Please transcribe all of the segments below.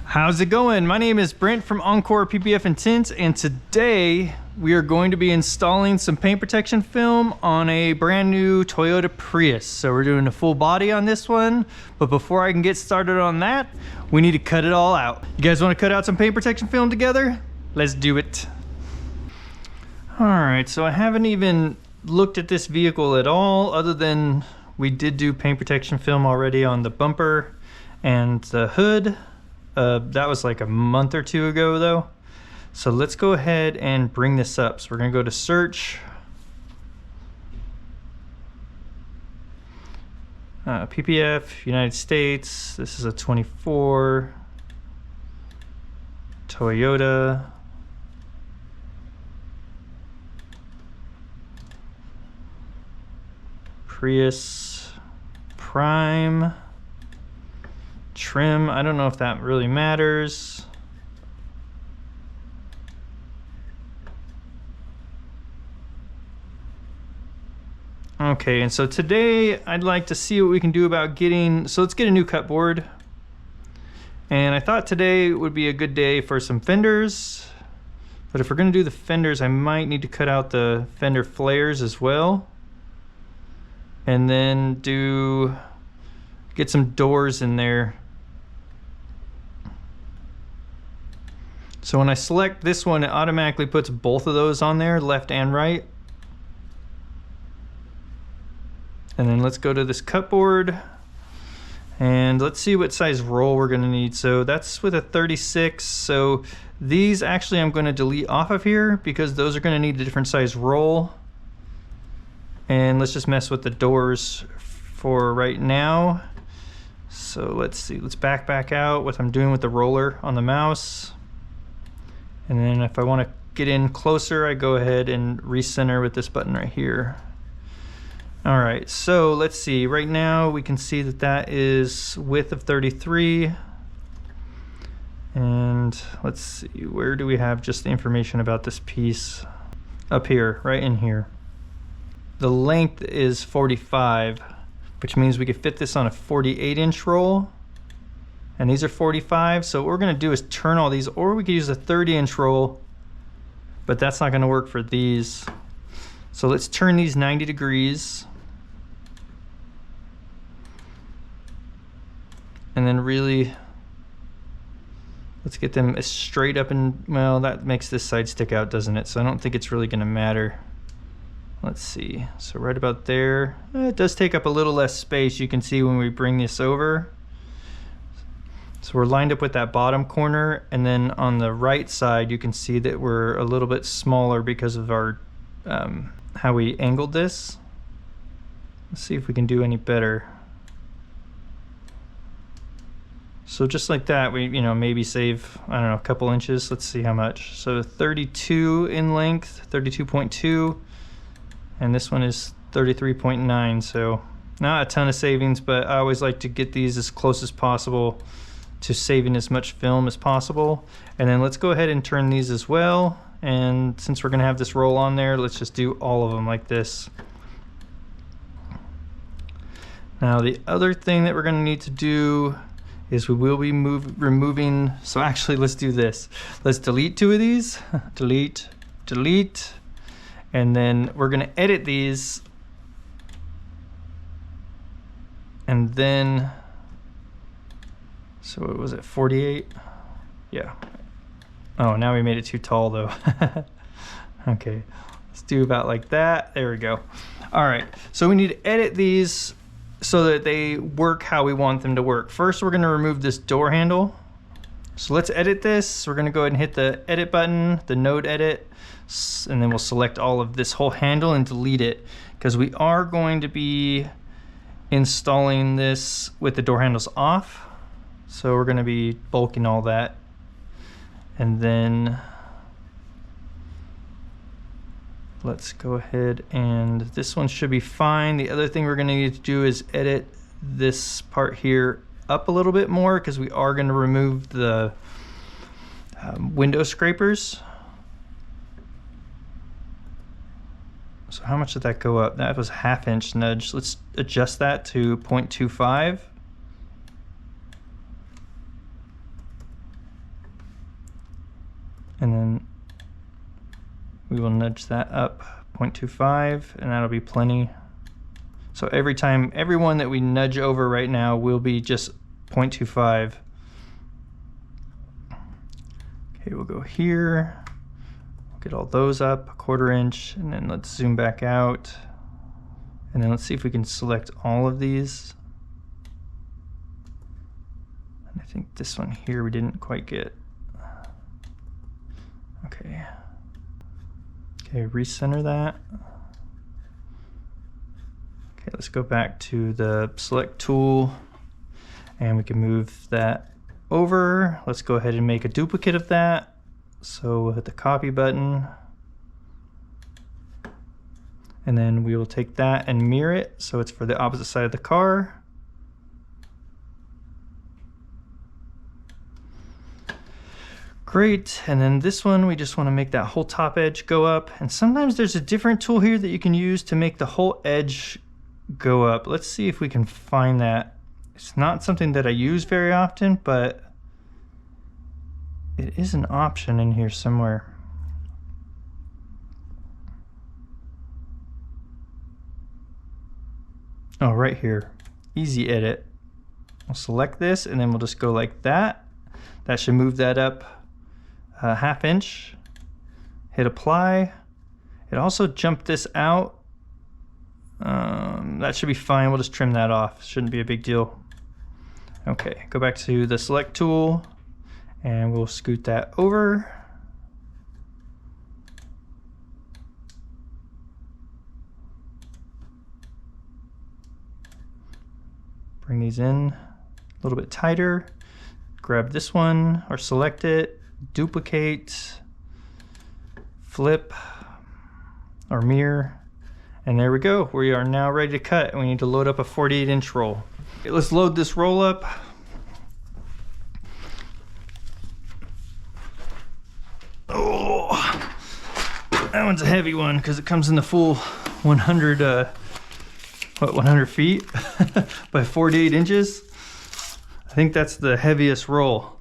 How's it going? My name is Brent from Encore PPF and Tint, and today we are going to be installing some paint protection film on a brand new Toyota Prius. So we're doing a full body on this one, but before I can get started on that, we need to cut it all out. You guys want to cut out some paint protection film together? Let's do it. All right, so I haven't even looked at this vehicle at all, other than we did do paint protection film already on the bumper and the hood. That was like a month or two ago though. So let's go ahead and bring this up. So we're gonna go to search. PPF, United States. This is a 24 Toyota. Prius Prime. Trim, I don't know if that really matters. Okay, and so today I'd like to see what we can do about getting, so let's get a new cut board. And I thought today would be a good day for some fenders, but if we're gonna do the fenders, I might need to cut out the fender flares as well. And then get some doors in there. So when I select this one, it automatically puts both of those on there, left and right. And then let's go to this cut board and let's see what size roll we're gonna need. So that's with a 36. So these actually I'm gonna delete off of here because those are gonna need a different size roll. And let's just mess with the doors for right now. So let's see, let's back out what I'm doing with the roller on the mouse. And then if I want to get in closer, I go ahead and recenter with this button right here. All right, so let's see. Right now we can see that that is width of 33. And let's see, where do we have just the information about this piece? Up here, right in here. The length is 45, which means we could fit this on a 48-inch roll. And these are 45, so what we're gonna do is turn all these, or we could use a 30-inch roll, but that's not gonna work for these. So let's turn these 90 degrees. And then really, let's get them as straight up and, well, that makes this side stick out, doesn't it? So I don't think it's really gonna matter. Let's see, so right about there. It does take up a little less space, you can see when we bring this over. So we're lined up with that bottom corner, and then on the right side you can see that we're a little bit smaller because of our how we angled this. Let's see if we can do any better. So just like that, we maybe save, I don't know, a couple inches. Let's see how much. So 32 in length, 32.2, and this one is 33.9. So not a ton of savings, but I always like to get these as close as possible to saving as much film as possible. And then let's go ahead and turn these as well. And since we're gonna have this roll on there, let's just do all of them like this. Now the other thing that we're gonna need to do is we will be removing, so actually let's do this. Let's delete two of these, delete, delete, and then we're gonna edit these. And then, so what was it, 48? Yeah. Oh, now we made it too tall though. Okay, let's do about like that. There we go. All right, so we need to edit these so that they work how we want them to work. First, we're gonna remove this door handle. So let's edit this. We're gonna go ahead and hit the edit button, the node edit, and then we'll select all of this whole handle and delete it, because we are going to be installing this with the door handles off. So we're going to be bulking all that. And then let's go ahead, and this one should be fine. The other thing we're going to need to do is edit this part here up a little bit more, because we are going to remove the window scrapers. So how much did that go up? That was 1/2 inch nudge. Let's adjust that to 0.25. And then we will nudge that up 0.25, and that'll be plenty. So every one that we nudge over right now will be just 0.25. Okay, we'll go here, we'll get all those up 1/4 inch, and then let's zoom back out. And then let's see if we can select all of these. And I think this one here we didn't quite get. Okay. Okay, recenter that. Okay, let's go back to the select tool and we can move that over. Let's go ahead and make a duplicate of that. So we'll hit the copy button. And then we will take that and mirror it so it's for the opposite side of the car. Great, and then this one, we just want to make that whole top edge go up. And sometimes there's a different tool here that you can use to make the whole edge go up. Let's see if we can find that. It's not something that I use very often, but it is an option in here somewhere. Oh, right here, easy edit. We'll select this and then we'll just go like that. That should move that up a 1/2 inch. Hit apply. It also jumped this out. That should be fine. We'll just trim that off. Shouldn't be a big deal. Okay, go back to the select tool and we'll scoot that over. Bring these in a little bit tighter. Grab this one or select it, duplicate, flip, or mirror, and there we go. We are now ready to cut, and we need to load up a 48-inch roll. Okay, let's load this roll up. Oh, that one's a heavy one because it comes in the full 100 100 feet by 48 inches. I think that's the heaviest roll.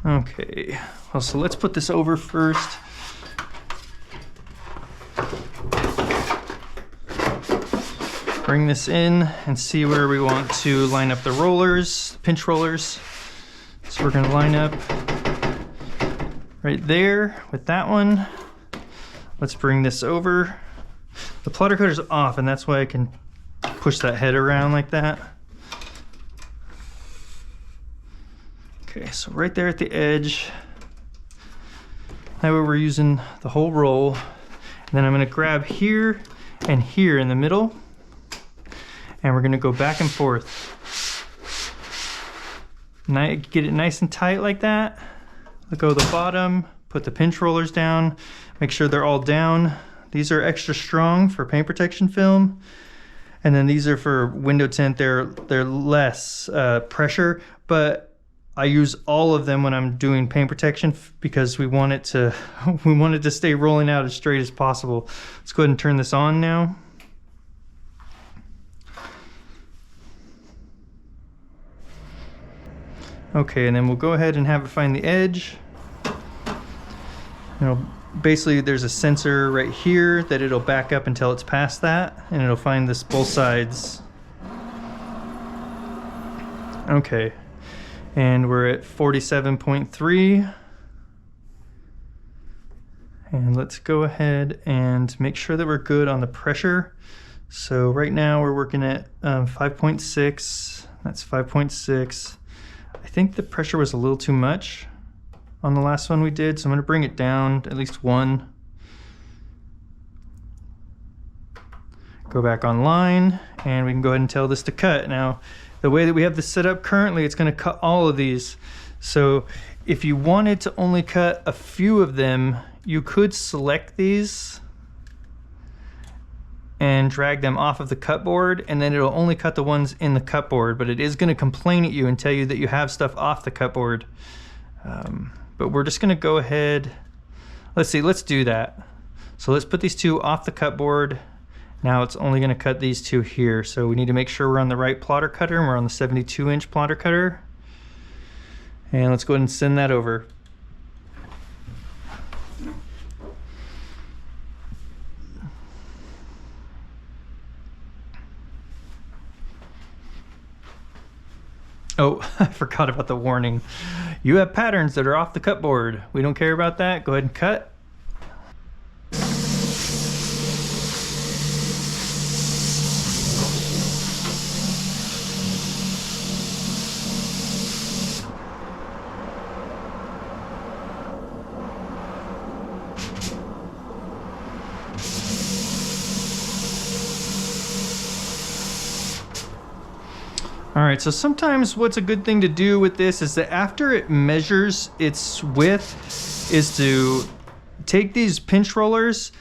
Okay, well, so let's put this over first. Bring this in and see where we want to line up the rollers, pinch rollers. So we're gonna line up right there with that one. Let's bring this over. The plotter cutter's off, and that's why I can push that head around like that. Okay, so right there at the edge. That way we're using the whole roll. And then I'm gonna grab here and here in the middle, and we're gonna go back and forth. Get it nice and tight like that. Let go of the bottom, put the pinch rollers down, make sure they're all down. These are extra strong for paint protection film. And then these are for window tint. They're less pressure, but I use all of them when I'm doing paint protection because we want it to stay rolling out as straight as possible. Let's go ahead and turn this on now. Okay, and then we'll go ahead and have it find the edge. Basically there's a sensor right here that it'll back up until it's past that, and it'll find this both sides. Okay, and we're at 47.3. And let's go ahead and make sure that we're good on the pressure. So right now we're working at 5.6. That's 5.6. I think the pressure was a little too much on the last one we did, so I'm going to bring it down at least 1. Go back online, and we can go ahead and tell this to cut. Now, the way that we have this set up currently, it's going to cut all of these. So if you wanted to only cut a few of them, you could select these and drag them off of the cut board, and then it'll only cut the ones in the cut board, but it is going to complain at you and tell you that you have stuff off the cut board. But we're just gonna go ahead, let's do that. So let's put these two off the cut board. Now it's only gonna cut these two here. So we need to make sure we're on the right plotter cutter, and we're on the 72-inch plotter cutter. And let's go ahead and send that over. Oh, I forgot about the warning. You have patterns that are off the cut board. We don't care about that. Go ahead and cut. All right, so sometimes what's a good thing to do with this is that after it measures its width is to take these pinch rollers,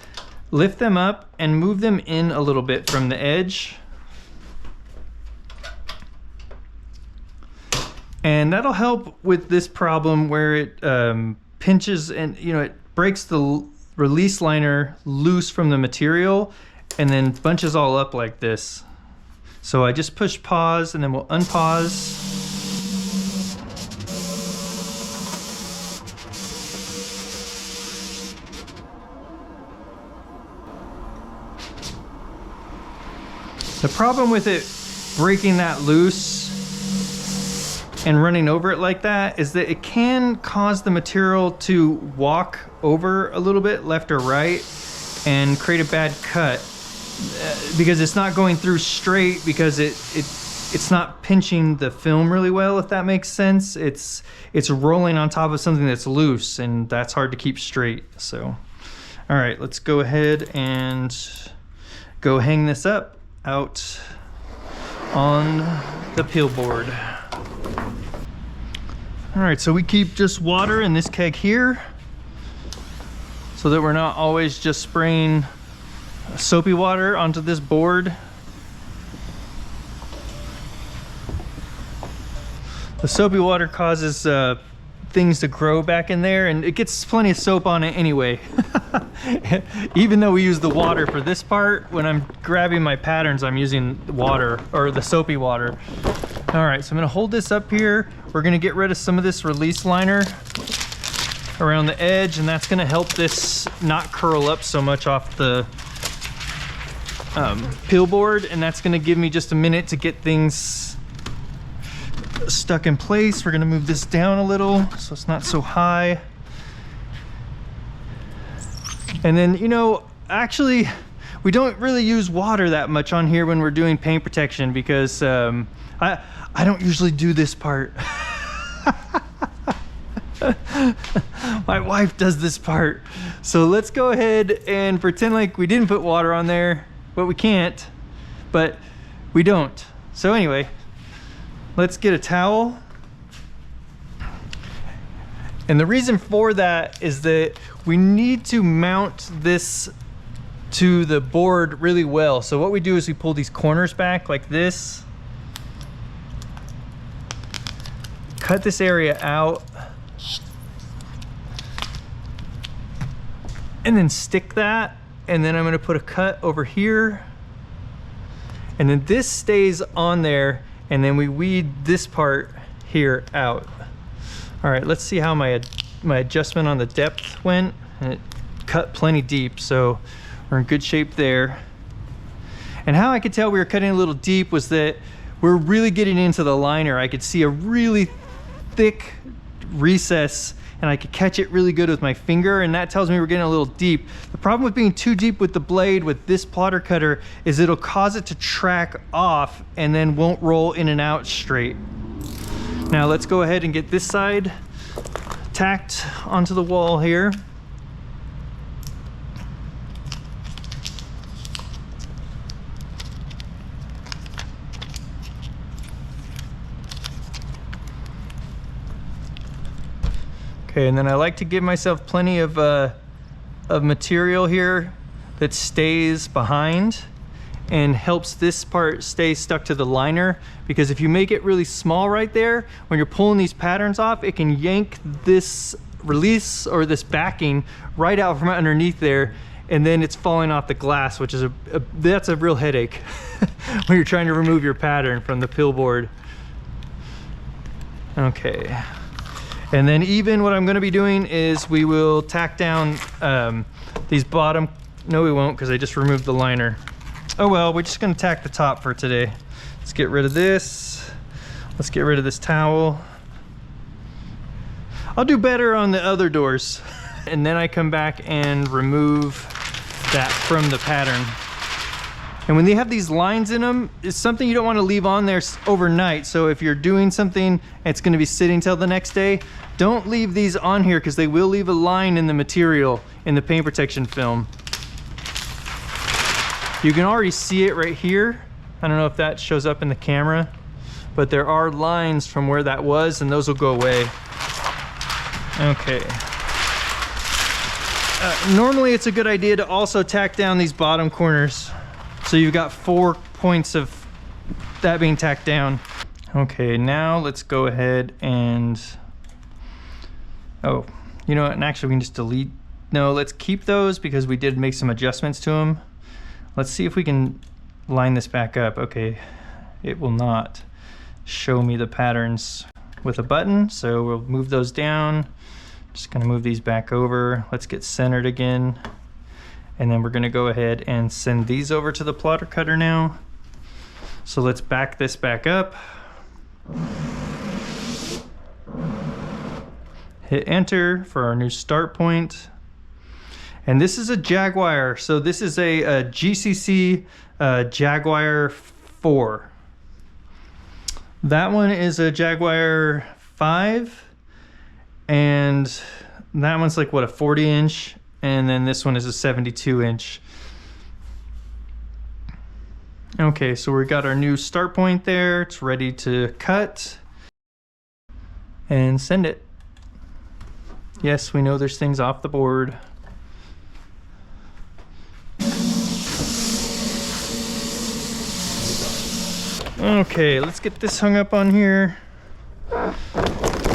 lift them up and move them in a little bit from the edge. And that'll help with this problem where it pinches and it breaks the release liner loose from the material and then bunches all up like this. So I just push pause and then we'll unpause. The problem with it breaking that loose and running over it like that is that it can cause the material to walk over a little bit left or right and create a bad cut. Because it's not going through straight because it's not pinching the film really well, if that makes sense. It's rolling on top of something that's loose and that's hard to keep straight. So, all right, let's go ahead and go hang this up out on the peel board. All right, so we keep just water in this keg here so that we're not always just spraying soapy water onto this board. The soapy water causes things to grow back in there and it gets plenty of soap on it anyway. Even though we use the water for this part, when I'm grabbing my patterns, I'm using water or the soapy water. All right, so I'm gonna hold this up here. We're gonna get rid of some of this release liner around the edge and that's gonna help this not curl up so much off the peel board, and that's going to give me just a minute to get things stuck in place. We're going to move this down a little so it's not so high. And then, actually we don't really use water that much on here when we're doing paint protection because I don't usually do this part. My wife does this part. So let's go ahead and pretend like we didn't put water on there. But we can't, but we don't. So anyway, let's get a towel. And the reason for that is that we need to mount this to the board really well. So what we do is we pull these corners back like this, cut this area out, and then stick that. And then I'm gonna put a cut over here. And then this stays on there and then we weed this part here out. All right, let's see how my adjustment on the depth went. And it cut plenty deep, so we're in good shape there. And how I could tell we were cutting a little deep was that we're really getting into the liner. I could see a really thick recess and I could catch it really good with my finger, and that tells me we're getting a little deep. The problem with being too deep with the blade with this plotter cutter is it'll cause it to track off and then won't roll in and out straight. Now let's go ahead and get this side tacked onto the wall here. Okay, and then I like to give myself plenty of material here that stays behind and helps this part stay stuck to the liner, because if you make it really small right there, when you're pulling these patterns off, it can yank this release or this backing right out from underneath there, and then it's falling off the glass, which is that's a real headache when you're trying to remove your pattern from the pill board. Okay. And then even what I'm gonna be doing is we will tack down these bottom, no we won't because I just removed the liner. Oh well, we're just gonna tack the top for today. Let's get rid of this. Let's get rid of this towel. I'll do better on the other doors. And then I come back and remove that from the pattern. And when they have these lines in them, it's something you don't want to leave on there overnight. So if you're doing something, it's going to be sitting till the next day, don't leave these on here because they will leave a line in the material in the paint protection film. You can already see it right here. I don't know if that shows up in the camera, but there are lines from where that was and those will go away. Okay. Normally it's a good idea to also tack down these bottom corners. So you've got 4 points of that being tacked down. Okay, now let's go ahead and, oh, you know what, and actually we can just delete, no, let's keep those because we did make some adjustments to them. Let's see if we can line this back up. Okay, it will not show me the patterns with a button, so we'll move those down. Just gonna move these back over. Let's get centered again. And then we're gonna go ahead and send these over to the plotter cutter now. So let's back this back up. Hit enter for our new start point. And this is a Jaguar. So this is a GCC Jaguar 4. That one is a Jaguar 5. And that one's like what, a 40-inch? And then this one is a 72-inch. Okay, so we got our new start point there. It's ready to cut and send it. Yes, we know there's things off the board. Okay, let's get this hung up on here.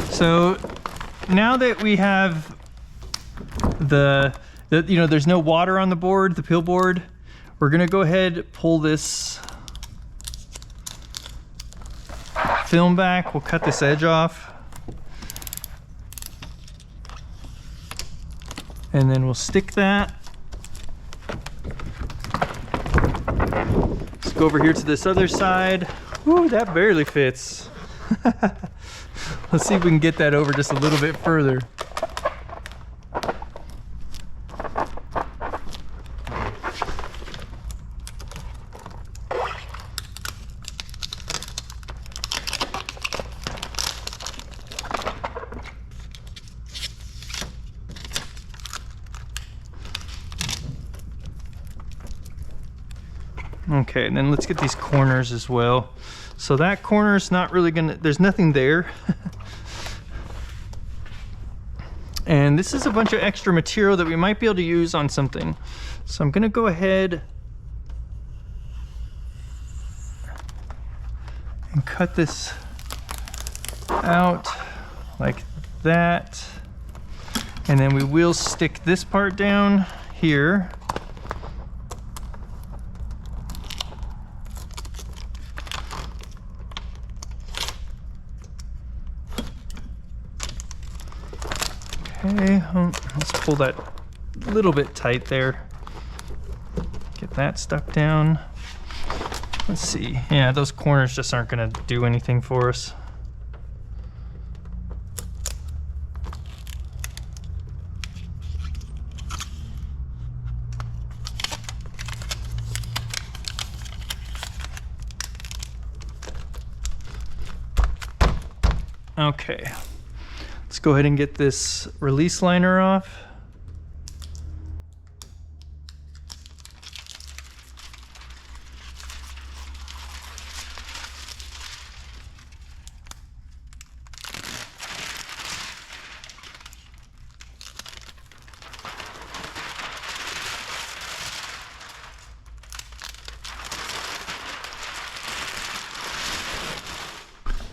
So now that we have the you know, there's no water on the board, the pill board, we're gonna go ahead, pull this film back. We'll cut this edge off. And then we'll stick that. Let's go over here to this other side. Ooh, that barely fits. Let's see if we can get that over just a little bit further. Okay, and then let's get these corners as well. So that corner's not really gonna, there's nothing there. And this is a bunch of extra material that we might be able to use on something. So I'm gonna go ahead and cut this out like that. And then we will stick this part down here. Okay, let's pull that a little bit tight there. Get that stuck down. Let's see. Yeah, those corners just aren't going to do anything for us. Okay. Let's go ahead and get this release liner off.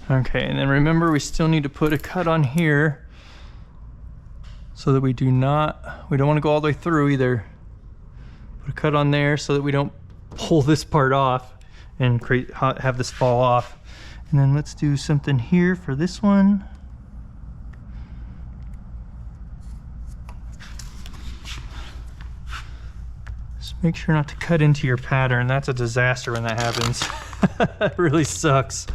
Okay, and then remember we still need to put a cut on here so that we don't want to go all the way through either. Put a cut on there so that we don't pull this part off and have this fall off. And then let's do something here for this one. Make sure not to cut into your pattern. That's a disaster when that happens. It really sucks.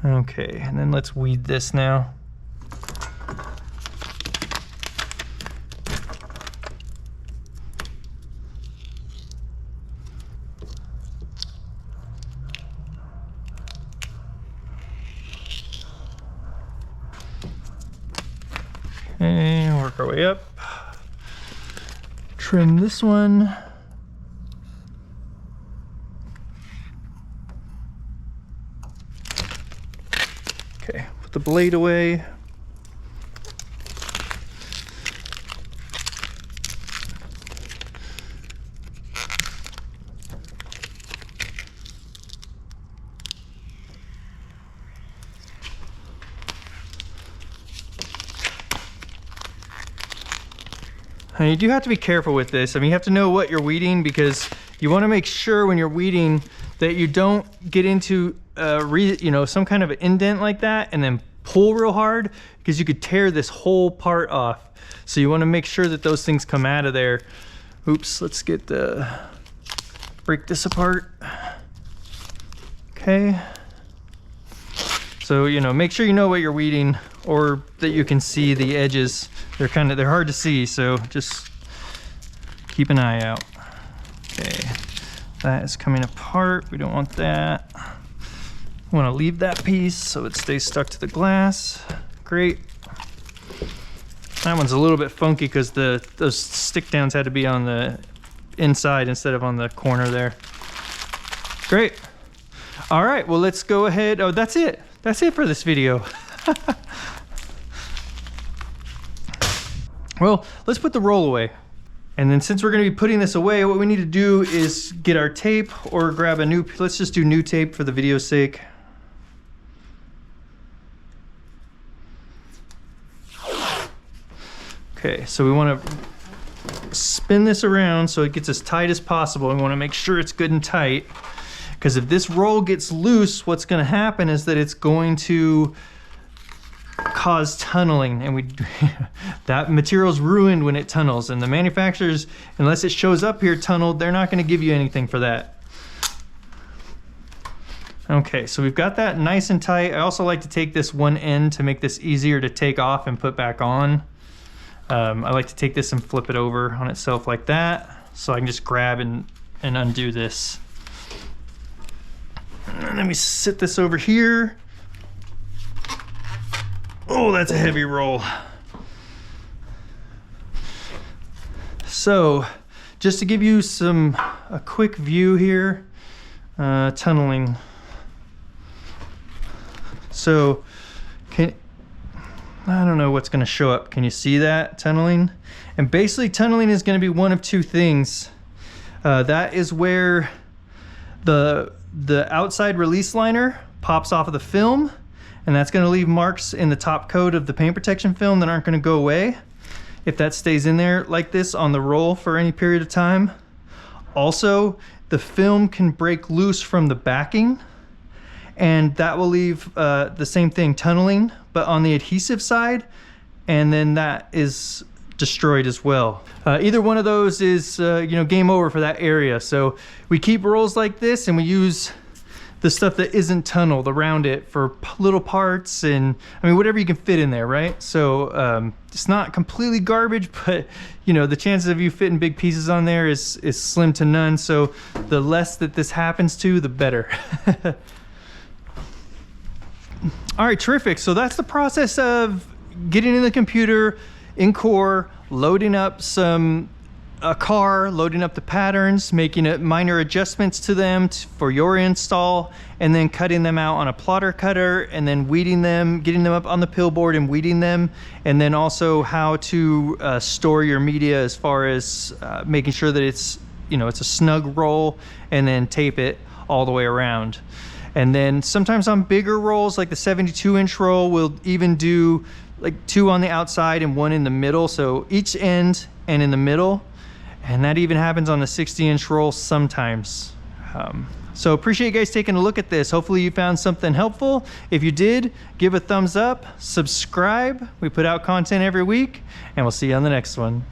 Okay, and then let's weed this now. Okay, work our way up. Trim this one. Okay, put the blade away. And you do have to be careful with this. I mean, you have to know what you're weeding, because you want to make sure when you're weeding that you don't get into some kind of an indent like that and then pull real hard, because you could tear this whole part off. So you want to make sure that those things come out of there. Oops, let's break this apart. Okay. So, make sure you know what you're weeding, or that you can see the edges. They're hard to see, so just keep an eye out. Okay, that is coming apart. We don't want that. We want to leave that piece so it stays stuck to the glass. Great. That one's a little bit funky because those stick downs had to be on the inside instead of on the corner there. Great. All right, well, let's go ahead. Oh, that's it. That's it for this video. Well, let's put the roll away. And then since we're gonna be putting this away, what we need to do is get our tape or grab a new, let's just do new tape for the video's sake. Okay, so we wanna spin this around so it gets as tight as possible. We wanna make sure it's good and tight, because if this roll gets loose, what's gonna happen is that it's going to cause tunneling, and that material's ruined when it tunnels, and the manufacturers, unless it shows up here tunneled, they're not going to give you anything for that. Okay, so we've got that nice and tight. I also like to take this one end to make this easier to take off and put back on. I like to take this and flip it over on itself like that, so I can just grab and undo this. And then we sit this over here. Oh, that's a heavy roll. So, just to give you a quick view here, tunneling. So, I don't know what's gonna show up. Can you see that, tunneling? And basically tunneling is gonna be one of two things. That is where the outside release liner pops off of the film, and that's going to leave marks in the top coat of the paint protection film that aren't going to go away if that stays in there like this on the roll for any period of time. Also, the film can break loose from the backing, and that will leave the same thing, tunneling, but on the adhesive side, and then that is destroyed as well. Either one of those is game over for that area. So we keep rolls like this, and we use the stuff that isn't tunneled around it for little parts, and I mean whatever you can fit in there, right? So it's not completely garbage, but the chances of you fitting big pieces on there is slim to none. So the less that this happens to, the better. All right, terrific. So that's the process of getting in the computer in Core, loading up a car, loading up the patterns, making minor adjustments to them for your install, and then cutting them out on a plotter cutter, and then weeding them, getting them up on the pill board and weeding them, and then also how to store your media as far as making sure that it's a snug roll, and then tape it all the way around. And then sometimes on bigger rolls, like the 72-inch roll, we'll even do like 2 on the outside and 1 in the middle, so each end and in the middle. And that even happens on the 60-inch roll sometimes. So appreciate you guys taking a look at this. Hopefully you found something helpful. If you did, give a thumbs up, subscribe. We put out content every week, and we'll see you on the next one.